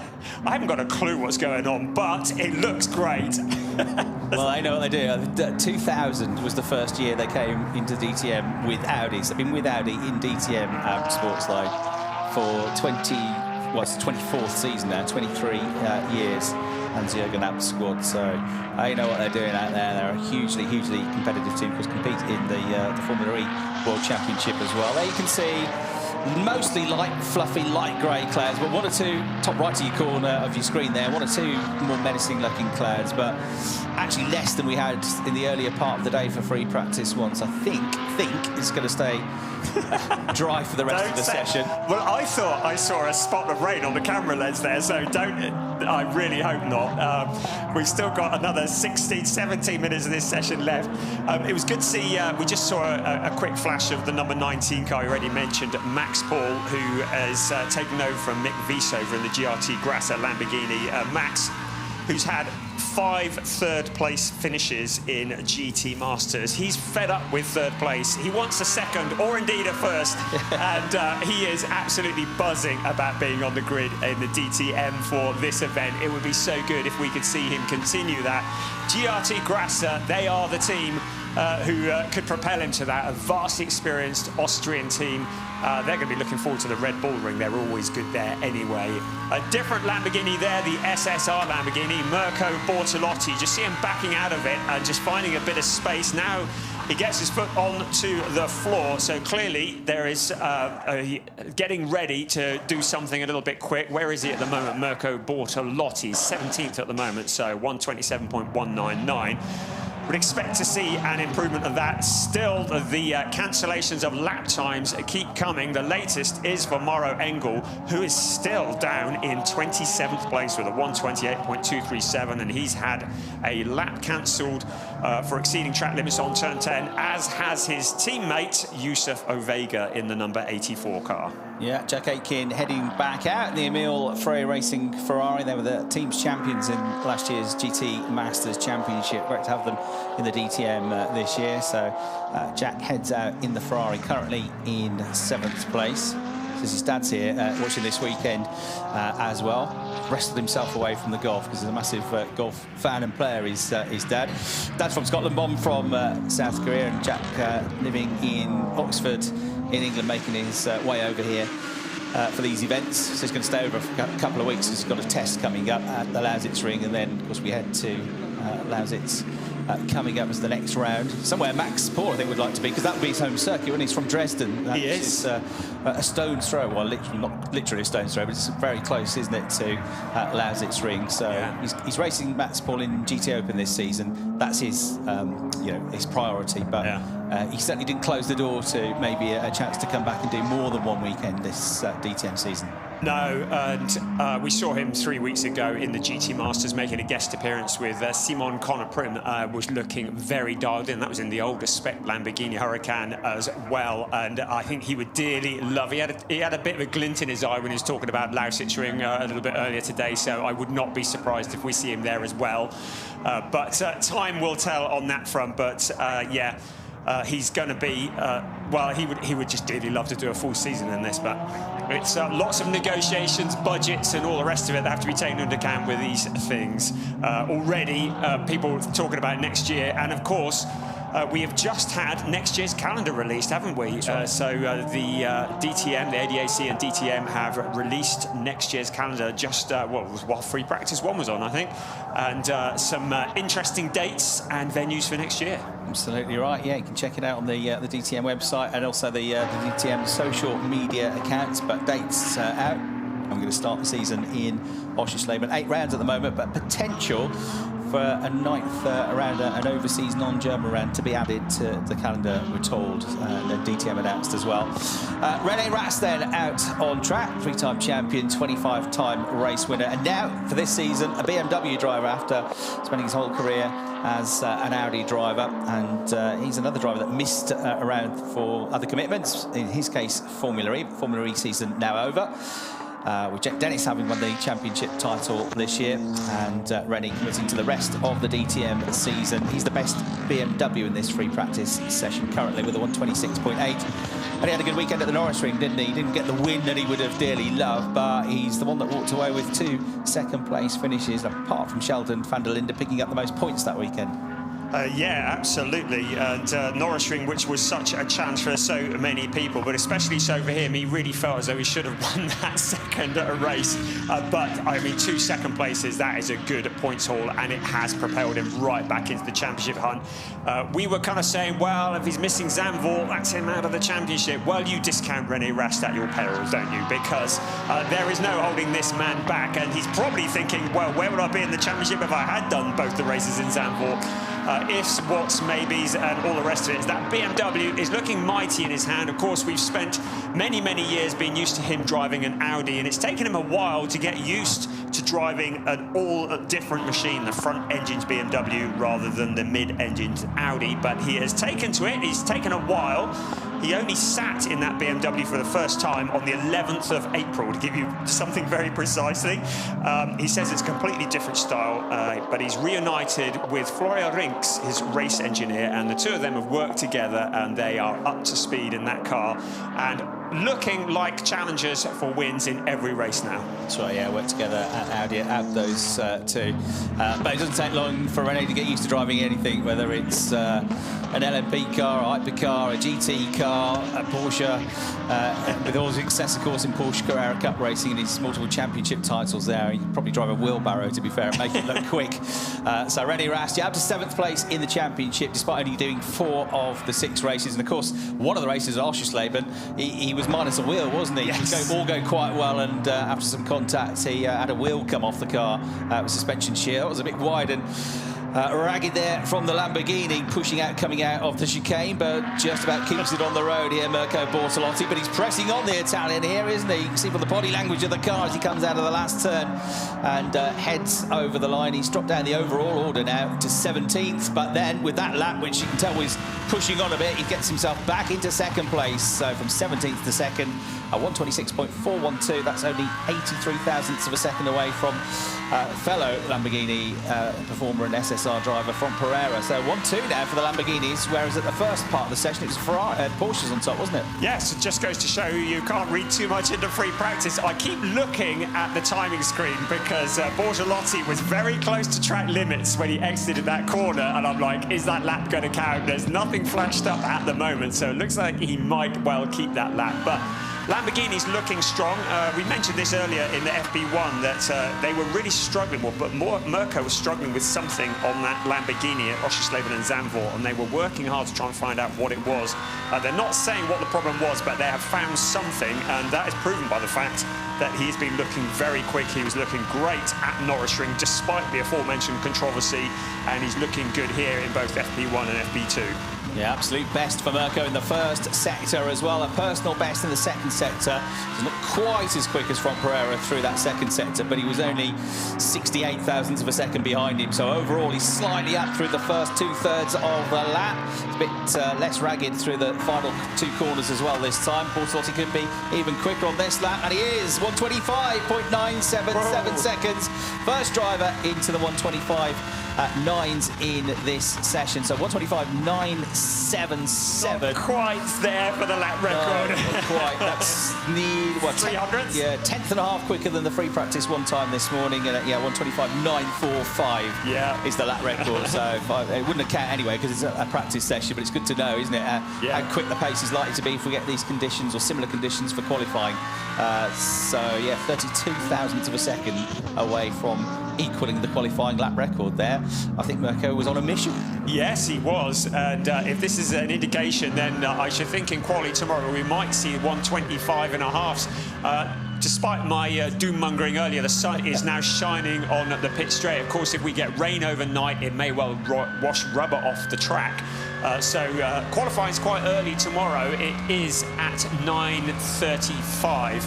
haven't got a clue what's going on, but it looks great. Well, I know what they do. 2000 was the first year they came into DTM with Audis. They've been with Audi in DTM Sportsline for it's the 24th season now, 23 years. Hans-Jürgen Abt's squad. So I know what they're doing out there. They're a hugely, hugely competitive team, because compete in the Formula E World Championship as well. There you can see mostly light, fluffy, light grey clouds, but 1 or 2, top right of your corner of your screen there, 1 or 2 more menacing looking clouds, but actually less than we had in the earlier part of the day for free practice once. I think it's going to stay dry for the rest of the session. Well, I thought I saw a spot of rain on the camera lens there, so I really hope not. We've still got another 16, 17 minutes of this session left. It was good to see, we just saw a quick flash of the number 19 car you already mentioned, Max Paul, who has taken over from Mick Wiesover in the GRT Grasser Lamborghini. Max, who's had 5 third-place finishes in GT Masters. He's fed up with 3rd place. He wants a 2nd, or indeed a 1st, and he is absolutely buzzing about being on the grid in the DTM for this event. It would be so good if we could see him continue that. GRT Grasser, they are the team who could propel him to that. A vastly experienced Austrian team. They're going to be looking forward to the Red Bull Ring. They're always good there anyway. A different Lamborghini there, the SSR Lamborghini. Mirko Bortolotti, just see him backing out of it and just finding a bit of space. Now he gets his foot onto the floor, so clearly there is getting ready to do something a little bit quick. Where is he at the moment? Mirko Bortolotti, 17th at the moment, so 127.199. Would expect to see an improvement of that. Still, the cancellations of lap times keep coming. The latest is for Mauro Engel, who is still down in 27th place with a 128.237, and he's had a lap cancelled for exceeding track limits on turn 10, as has his teammate Yusuf Ovega in the number 84 car. Yeah, Jack Aitken heading back out in the Emile Frey Racing Ferrari. They were the team's champions in last year's GT Masters Championship. Great to have them in the DTM this year. So Jack heads out in the Ferrari, currently in 7th place. His dad's here watching this weekend as well. Wrestled himself away from the golf because he's a massive golf fan and player, his dad. Dad's from Scotland, Mom from South Korea, and Jack living in Oxford in England, making his way over here for these events. So he's going to stay over for a couple of weeks because he's got a test coming up at the Lausitz-Ring, and then, of course, we head to Lausitz coming up as the next round. Somewhere Max Paul, I think, would like to be, because that would be his home circuit, and he's from Dresden. That is a stone's throw. Well, literally, not literally a stone's throw, but it's very close, isn't it, to Lausitz-Ring. So he's racing Max Paul in GT Open this season. That's his, you know, his priority. But he certainly didn't close the door to maybe a chance to come back and do more than one weekend this DTM season. No, and we saw him 3 weeks ago in the GT Masters making a guest appearance with Simon Conoprim. Was looking very dialed in. That was in the older spec Lamborghini Huracan as well, and I think he would dearly love. He had a bit of a glint in his eye when he was talking about Lausitz-Ring a little bit earlier today, so I would not be surprised if we see him there as well. But time will tell on that front. But yeah. He's going to be, well, he would just dearly love to do a full season in this, but it's lots of negotiations, budgets, and all the rest of it that have to be taken into account with these things. Already, people talking about next year, and of course, we have just had next year's calendar released, haven't we? So the DTM, the ADAC and DTM have released next year's calendar just while free practice 1 was on, I think, and some interesting dates and venues for next year. Absolutely right. Yeah, you can check it out on the DTM website and also the DTM social media accounts. But dates out. I'm going to start the season in Oschersleben. 8 rounds at the moment, but potential for a 9th around an overseas non-German round to be added to the calendar, we're told. The DTM announced as well. René Rast then out on track, 3-time champion, 25-time race winner, and now for this season a BMW driver after spending his whole career as an Audi driver, and he's another driver that missed around for other commitments, in his case Formula E. Formula E season now over. With Jack Dennis having won the championship title this year, and René committing to the rest of the DTM season. He's the best BMW in this free practice session currently with a 126.8. And he had a good weekend at the Nürburgring, didn't he? He didn't get the win that he would have dearly loved, but he's the one that walked away with 2 second-place finishes, apart from Sheldon van der Linde picking up the most points that weekend. Yeah, absolutely. And Nürburgring, which was such a challenge for so many people, but especially so for him, he really felt as though he should have won that second race. But, I mean, 2 second places, that is a good points haul, and it has propelled him right back into the championship hunt. We were kind of saying, well, if he's missing Zandvoort, that's him out of the championship. Well, you discount René Rast at your peril, don't you? Because there is no holding this man back, and he's probably thinking, well, where would I be in the championship if I had done both the races in Zandvoort? Ifs, whats, maybes, and all the rest of it. That BMW is looking mighty in his hand. Of course, we've spent many, many years being used to him driving an Audi, and it's taken him a while to get used to driving an all-different machine, the front-engined BMW rather than the mid-engined Audi. But he has taken to it. He's taken a while. He only sat in that BMW for the first time on the 11th of April, to give you something very precisely. He says it's a completely different style, but he's reunited with Florian Rinks, his race engineer, and the 2 of them have worked together, and they are up to speed in that car and looking like challengers for wins in every race now. That's right, yeah, work together at Audi, at those 2. But it doesn't take long for René to get used to driving anything, whether it's an LMP car, a hypercar, a GT car, a Porsche, with all his success, of course, in Porsche Carrera Cup racing and his multiple championship titles there. He could probably drive a wheelbarrow, to be fair, and make it look quick. So René Rast, yeah, up to 7th place in the championship, despite only doing 4 of the 6 races. And of course, one of the races at Oschersleben, he was minus a wheel, wasn't he? Yes. All go quite well, and after some contact, he had a wheel come off the car with suspension shear. It was a bit wide, and Ragged there from the Lamborghini, pushing out, coming out of the chicane, but just about keeps it on the road here, Mirko Bortolotti. But he's pressing on the Italian here, isn't he? You can see from the body language of the car as he comes out of the last turn and heads over the line. He's dropped down the overall order now to 17th, but then with that lap, which you can tell he's pushing on a bit, he gets himself back into second place. So from 17th to second, 126.412. That's only 83 thousandths of a second away from fellow Lamborghini performer and SSR driver from Pereira. So 1-2 now for the Lamborghinis, whereas at the first part of the session it was Porsche's on top, wasn't it? Yes, it just goes to show you can't read too much into free practice. I keep looking at the timing screen because Bortolotti was very close to track limits when he exited that corner, and I'm like, is that lap going to count? There's nothing flashed up at the moment, so it looks like he might well keep that lap. But Lamborghini's looking strong. We mentioned this earlier in the FP1 that they were really struggling, but Mirko was struggling with something on that Lamborghini at Oschersleben and Zandvoort, and they were working hard to try and find out what it was. They're not saying what the problem was, but they have found something, and that is proven by the fact that he's been looking very quick. He was looking great at Nürburgring despite the aforementioned controversy, and he's looking good here in both FP1 and FP2. Yeah, absolute best for Mirko in the first sector as well. A personal best in the second sector. He's not quite as quick as from Pereira through that second sector, but he was only 68 thousandths of a second behind him. So overall, he's slightly up through the first two-thirds of the lap. It's a bit less ragged through the final two corners as well this time. Bortolotti could be even quicker on this lap, and he is 125.977 seconds. First driver into the 125.9s in this session. So 125.977. Not quite there for the lap record. No, not quite. That's what, 300? Yeah, 10th and a half quicker than the free practice one time this morning. And yeah, 125.945 is the lap record. So it wouldn't have counted anyway because it's a practice session, but it's good to know, isn't it? How quick the pace is likely to be if we get these conditions or similar conditions for qualifying. So yeah, 32 thousandths of a second away from equaling the qualifying lap record there. I think Mirko was on a mission. Yes, he was. And if this is an indication, then I should think in quali tomorrow we might see 125.5s. Despite my doom-mongering earlier, the sun is now shining on the pit straight. Of course, if we get rain overnight, it may well wash rubber off the track. So qualifying is quite early tomorrow. It is at 9:35.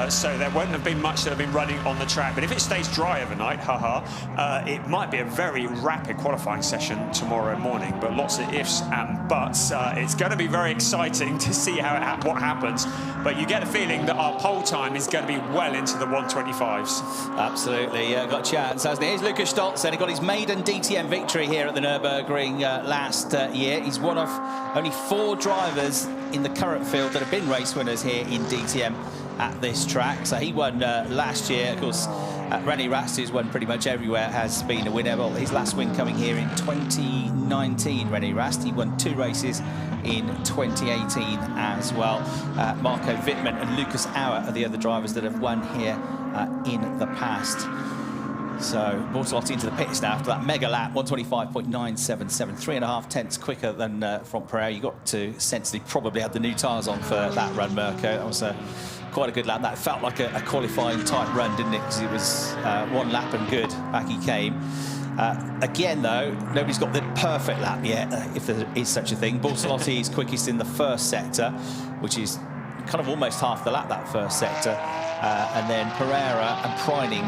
So there won't have been much that have been running on the track. But if it stays dry overnight, it might be a very rapid qualifying session tomorrow morning. But lots of ifs and buts. It's going to be very exciting to see what happens. But you get a feeling that our pole time is going to be well into the 125s. Absolutely, got a chance, hasn't he? Here's Lucas Stoltz, and he got his maiden DTM victory here at the Nürburgring last year. He's one of only 4 drivers in the current field that have been race winners here in DTM at this track. So he won last year. Of course, René Rast, who's won pretty much everywhere, has been a winner. Well, his last win coming here in 2019, René Rast. He won 2 races in 2018 as well. Marco Wittmann and Lucas Auer are the other drivers that have won here in the past. So Bortolotti into the pits now after that mega lap, 125.977, 3.5 tenths quicker than from Pereira. You got to sense he probably had the new tyres on for that run, Mirko. That was quite a good lap. That felt like a qualifying type run, didn't it? Because it was 1 lap and good. Back he came. Again, though, nobody's got the perfect lap yet, if there is such a thing. Bortolotti is quickest in the first sector, which is kind of almost half the lap, that first sector. And then Pereira and Preining,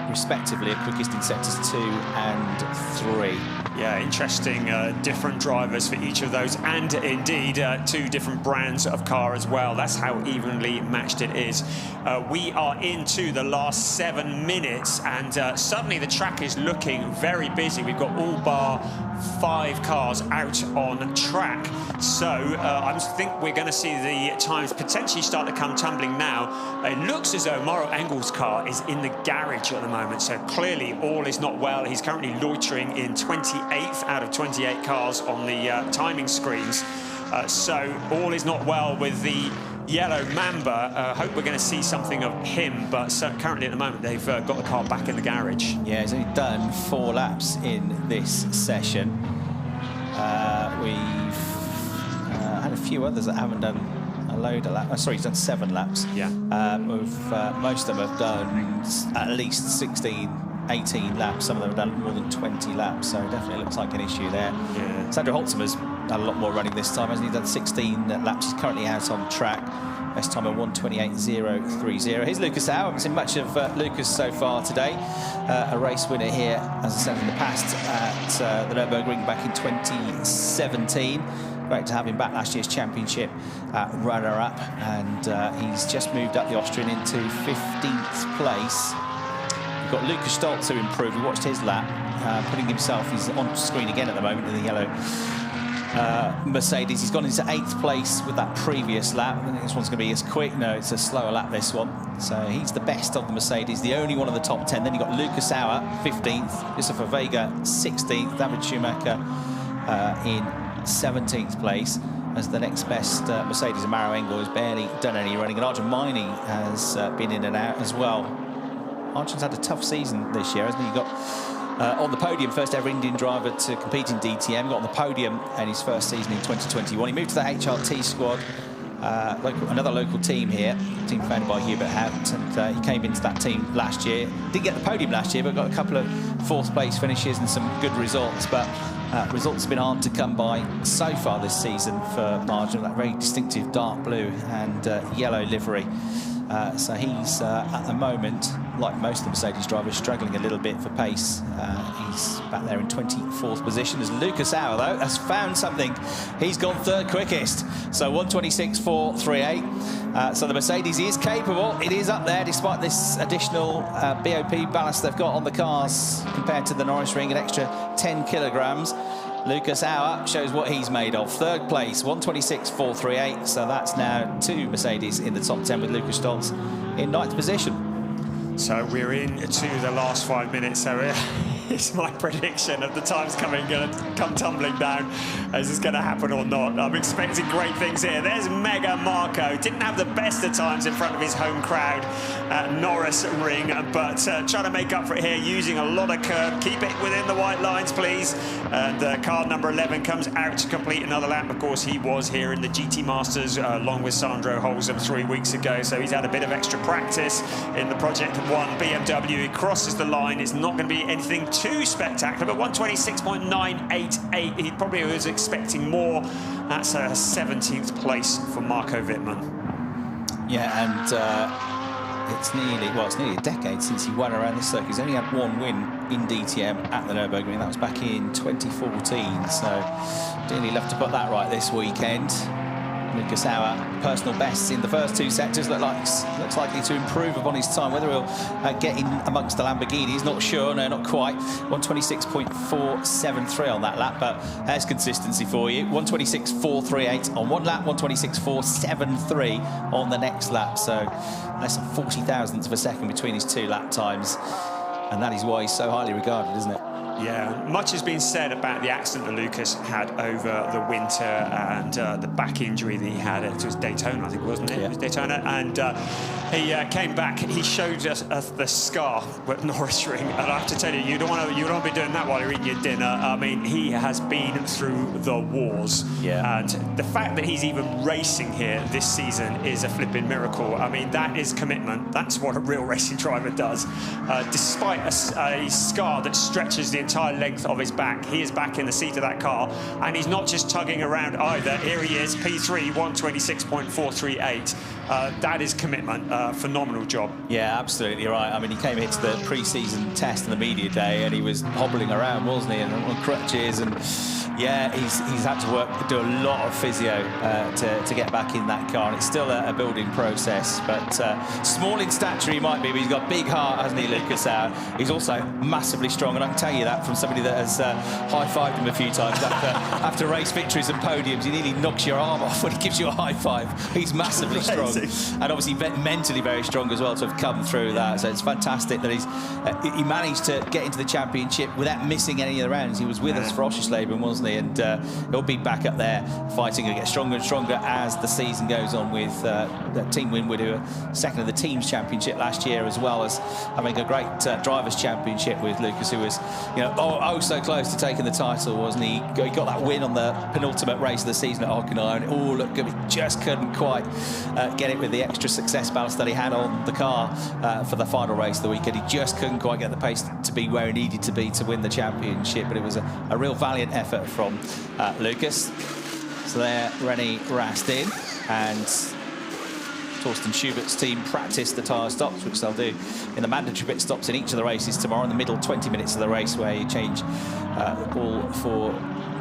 respectively, are quickest in sectors 2 and 3. Yeah, interesting, different drivers for each of those, and indeed 2 different brands of car as well. That's how evenly matched it is. We are into the last 7 minutes, and suddenly the track is looking very busy. We've got all bar 5 cars out on track. So I think we're going to see the times potentially start to come tumbling now. It looks as though Mauro Engel's car is in the garage at the moment, so clearly all is not well. He's currently loitering in 28th out of 28 cars on the timing screens. So all is not well with the yellow Mamba. Hope we're going to see something of him, but currently at the moment they've got the car back in the garage. Yeah, he's only done 4 laps in this session. We've had a few others that haven't done a load of laps. Sorry, he's done 7 laps. Yeah. Most of them have done at least 16, 18 laps. Some of them have done more than 20 laps, so definitely looks like an issue there. Yeah. Sandro Holtzman's had a lot more running this time, hasn't he? Done 16 laps. He's currently out on track. Best time of 1:28.030. Here's Lucas Au. I haven't seen much of Lucas so far today. A race winner here, as I said in the past, at the Nürburgring back in 2017. Great to have him back, last year's championship runner-up, and he's just moved up the Austrian into 15th place. We've got Lukas Stolz who improved. We watched his lap, putting himself, he's on screen again at the moment in the yellow Mercedes. He's gone into 8th place with that previous lap. I think this one's going to be as quick. No, it's a slower lap, this one. So he's the best of the Mercedes, the only one of the top 10. Then you've got Lucas Au, 15th, Christopher Vega, 16th, David Schumacher in 17th place as the next best Mercedes. And Maro Engel has barely done any running, and Arjun Maini has been in and out as well. Arjun's had a tough season this year, hasn't he? He got on the podium, first ever Indian driver to compete in DTM, got on the podium in his first season in 2021. He moved to the HRT squad, another local team here, team founded by Hubert Haupt, and he came into that team last year. Didn't get the podium last year, but got a couple of 4th place finishes and some good results. But results have been hard to come by so far this season for Arjun, that very distinctive dark blue and yellow livery. So he's, at the moment, like most of the Mercedes drivers, struggling a little bit for pace. He's back there in 24th position. As Lucas Au, though, has found something. He's gone 3rd quickest. So 1:26.438. So the Mercedes is capable. It is up there, despite this additional BOP ballast they've got on the cars compared to the Nürburgring, an extra 10 kilograms. Lucas Au shows what he's made of. 3rd place, 1:26.438. So that's now 2 Mercedes in the top 10 with Lucas Stolz in 9th position. So we're into the last 5 minutes. So it's my prediction of the time's going to come tumbling down. Is this going to happen or not? I'm expecting great things here. There's Mega Marco. Didn't have the best of times in front of his home crowd at Nürburgring, but trying to make up for it here using a lot of curb. Keep it within the white lines, please. And car number 11 comes out to complete another lap. Of course, he was here in the GT Masters along with Sandro Holzman 3 weeks ago, so he's had a bit of extra practice in the Project 1 BMW. He crosses the line. It's not going to be anything too spectacular, but 1:26.988. He probably was expecting more. That's a 17th place for Marco Wittmann. Yeah, and it's nearly a decade since he won around this circuit. He's only had 1 win in DTM at the Nürburgring. That was back in 2014. So dearly love to put that right this weekend. Lucas Au, personal bests in the first 2 sectors. Looks likely to improve upon his time. Whether he'll get in amongst the Lamborghinis, not sure. No, not quite. 1:26.473 on that lap, but there's consistency for you. 1:26.438 on one lap, 1:26.473 on the next lap. So less than 40 thousandths of a second between his 2 lap times, and that is why he's so highly regarded, isn't it? Yeah, much has been said about the accident that Lucas had over the winter and the back injury that he had. It was Daytona, I think, wasn't it? Yeah. It was Daytona, and he came back. He showed us the scar at Nürburgring, and I have to tell you, you don't want to be doing that while you're eating your dinner. I mean, he has been through the wars, and the fact that he's even racing here this season is a flipping miracle. I mean, that is commitment. That's what a real racing driver does. Despite a scar that stretches the entire length of his back, he is back in the seat of that car, and he's not just tugging around either. Here he is, P3, 1:26.438. That is commitment. Phenomenal job. Yeah, absolutely right. I mean, he came here to the pre-season test and the media day, and he was hobbling around, wasn't he, and on crutches, and yeah, he's had to do a lot of physio to get back in that car, and it's still a building process. But small in stature he might be, but he's got a big heart, hasn't he, Lucas Au? He's also massively strong, and I can tell you that from somebody that has high-fived him a few times after race victories and podiums. He nearly knocks your arm off when he gives you a high five. He's massively strong, and obviously mentally very strong as well to have come through that. So it's fantastic that he managed to get into the championship without missing any of the rounds. He was with us for Oschersleben, wasn't he? certainly, and he'll be back up there fighting and get stronger and stronger as the season goes on, with Team Winwood, who were second in the Teams Championship last year, as well as having a great Drivers' Championship with Lucas, who was, you know, oh so close to taking the title, wasn't he? He got that win on the penultimate race of the season at Hockenheim, and it all looked good. He just couldn't quite get it with the extra success ballast that he had on the car for the final race of the weekend. He just couldn't quite get the pace to be where he needed to be to win the championship, but it was a real valiant effort from Lucas. So there, René Rast in, and Torsten Schubert's team practice the tyre stops, which they'll do in the mandatory pit stops in each of the races tomorrow, in the middle 20 minutes of the race, where you change all 4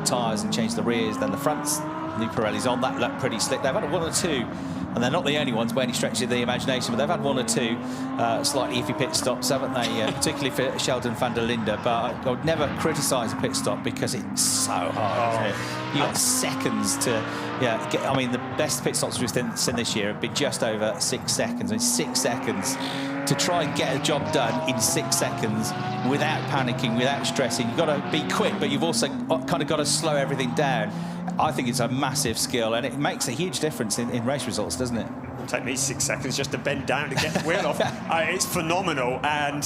tyres and change the rears, then the fronts. New Pirelli's on, that looked pretty slick. They've had 1 or 2, and they're not the only ones by any stretch of the imagination, but they've had 1 or 2 slightly iffy pit stops, haven't they? Particularly for Sheldon van der Linde. But I would never criticise a pit stop because it's so hard, isn't it? You've got seconds to get. I mean, the best pit stops we've seen this year have been just over 6 seconds. I mean, 6 seconds to try and get a job done in 6 seconds without panicking, without stressing. You've got to be quick, but you've also kind of got to slow everything down. I think it's a massive skill, and it makes a huge difference in race results, doesn't it? It'll take me 6 seconds just to bend down to get the wheel off. It's phenomenal, and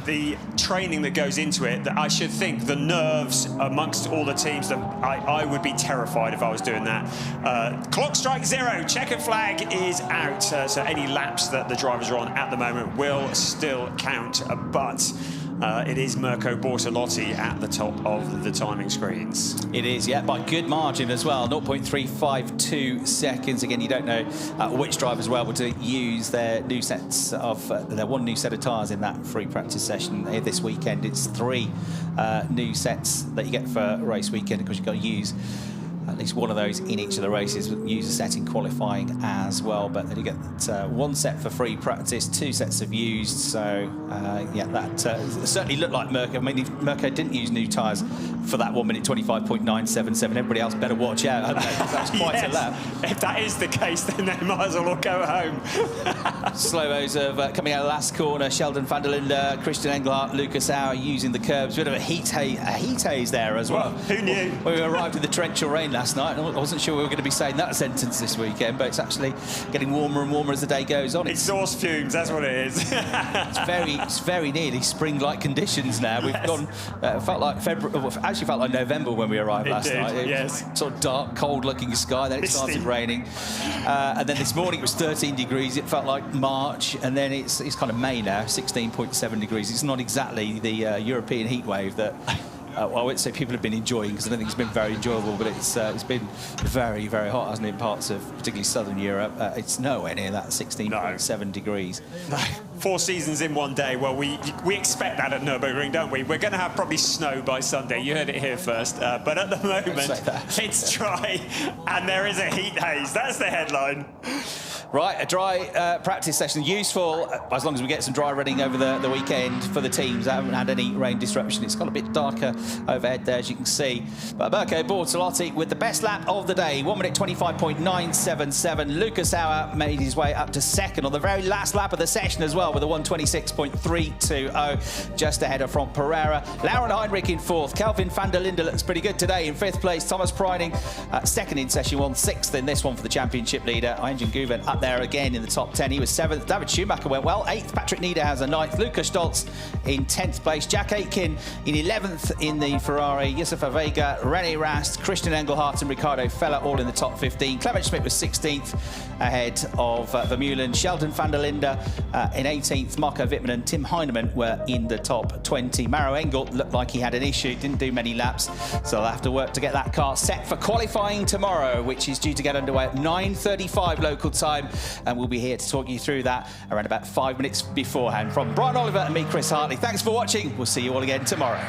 the training that goes into it, that I should think the nerves amongst all the teams, that I would be terrified if I was doing that. Clock strike 0, checkered flag is out, so any laps that the drivers are on at the moment will still count, but it is Mirko Bortolotti at the top of the timing screens. It is, yeah, by good margin as well, 0.352 seconds. Again, you don't know which drivers were able to use their new sets of, their 1 new set of tyres in that free practice session this weekend. It's 3 new sets that you get for race weekend, because you've got to use at least 1 of those in each of the races. Use a set in qualifying as well, but then you get 1 set for free practice, 2 sets of used. So yeah, that certainly looked like Mirko. I mean, if Mirko didn't use new tyres for that 1 minute 25.977, everybody else better watch out, hadn't they? That's quite a lap. If that is the case, then they might as well all go home. Slow-mos of coming out of the last corner. Sheldon van der Linde, Christian Engelhardt, Lucas Auer using the curbs. Bit of a heat haze there as well. Who knew? When we arrived in the torrential rain last night, I wasn't sure we were going to be saying that sentence this weekend, but it's actually getting warmer and warmer as the day goes on. Exhaust fumes, that's what it is. It's very nearly spring-like conditions now. We've gone, felt like February, well, actually felt like November when we arrived last night. Yes. Sort of dark, cold-looking sky, then it started raining. And then this morning it was 13 degrees, it felt like March, and then it's kind of May now, 16.7 degrees. It's not exactly the European heat wave that well, I wouldn't say people have been enjoying, because I don't think it's been very enjoyable, but it's been very, very hot, hasn't it, in parts of particularly southern Europe. It's nowhere near that 16.7 degrees. No. 4 seasons in one day. Well, we expect that at Nürburgring, don't we? We're going to have probably snow by Sunday. You heard it here first. But at the moment, it's dry, and there is a heat haze. That's the headline. Right, a dry practice session, useful as long as we get some dry running over the weekend for the teams. I haven't had any rain disruption. It's got a bit darker overhead there, as you can see. But Mirko Bortolotti with the best lap of the day, 1 minute 25.977. Lucas Auer made his way up to second on the very last lap of the session as well, with a 126.320, just ahead of Franck Pereira. Lauren Heinrich in 4th. Kelvin van der Linde looks pretty good today in 5th place. Thomas Preining second in session 1, 6th in this one for the championship leader. Eindjen Guven up there again in the top 10. He was 7th. David Schumacher went well. 8th. Patrick Niederhauser 9th. Lucas Stoltz in 10th place. Jack Aitken in 11th in the Ferrari. Yusufa Vega, René Rast, Christian Engelhardt and Ricardo Feller all in the top 15. Clement Schmidt was 16th ahead of Vermeulen. Sheldon van der Linde in 18th. Marco Wittmann and Tim Heinemann were in the top 20. Maro Engel looked like he had an issue, didn't do many laps, so they'll have to work to get that car set for qualifying tomorrow, which is due to get underway at 9:35 local time, and we'll be here to talk you through that around about 5 minutes beforehand. From Brian Oliver and me, Chris Hartley, thanks for watching. We'll see you all again tomorrow.